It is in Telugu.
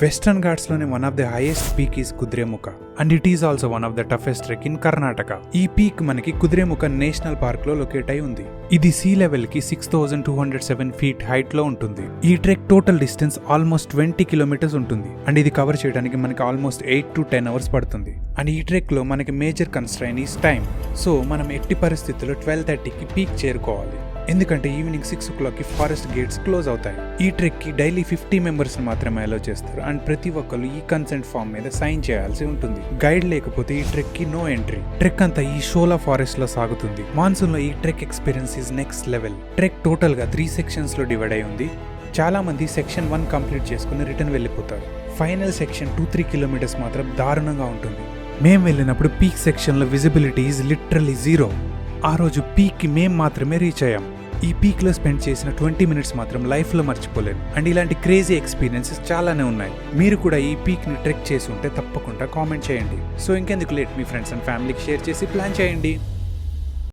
Western Ghats lone one of the highest peak is Kudremukha and it is also one of the toughest trek in Karnataka. ఈ పీక్ మనకి కుద్రేముఖ నేషనల్ పార్క్ లో లొకేట్ అయి ఉంది. ఇది సీ లెవెల్ కి 6207 ఫీట్ హైట్ లో ఉంటుంది. ఈ trek total distance almost 20 kilometres ఉంటుంది అండ్ ఇది కవర్ చేయడానికి మనకి ఆల్మోస్ట్ 8 to 10 అవర్స్ పడుతుంది. అండ్ ఈ ట్రెక్ లో మనకి major constraint is time. So మనం ఎట్టి పరిస్థితుల్లో 12:30కి పీక్ చేరుకోవాలి. ఎందుకంటే ఈవినింగ్ 6 o'clock కి ఫారెస్ట్ గేట్స్ క్లోజ్ అవుతాయి. ఈ ట్రెక్ కి డైలీ 50 మెంబర్స్ మాత్రమే అలో చేస్తారు అండ్ ప్రతి ఒక్కరు ఈ కన్సెంట్ ఫామ్ మీద సైన్ చేయాల్సి ఉంటుంది. గైడ్ లేకపోతే ఈ ట్రెక్ కి నో ఎంట్రీ. ట్రెక్ అంతా ఈ షోలా ఫారెస్ట్ లో సాగుతుంది. మాన్సూన్ లో ఈ trek experience is next level. Trek total గా 3 సెక్షన్స్ లో డివైడ్ అయి ఉంది. చాలా మంది సెక్షన్ 1 కంప్లీట్ చేసుకుని రిటర్న్ వెళ్ళిపోతారు. ఫైనల్ సెక్షన్ 2-3 కిలోమీటర్స్ మాత్రం దారుణంగా ఉంటుంది. మేము వెళ్ళినప్పుడు పీక్ సెక్షన్ లో విజిబిలిటీ ఈజ్ లిటరల్లీ జీరో. ఆ రోజు పీక్ కి మేము మాత్రమే రీచ్ అయ్యాం. ఈ పీక్ లో స్పెండ్ చేసిన 20 మినిట్స్ మాత్రం లైఫ్ లో మర్చిపోలేను. అండ్ ఇలాంటి క్రేజీ ఎక్స్పీరియన్సెస్ చాలానే ఉన్నాయి. మీరు కూడా ఈ పీక్ ని ట్రెక్ చేసి ఉంటే తప్పకుండా కామెంట్ చేయండి. సో ఇంకెందుకు లేట్, మీ ఫ్రెండ్స్ అండ్ ఫ్యామిలీకి షేర్ చేసి ప్లాన్ చేయండి.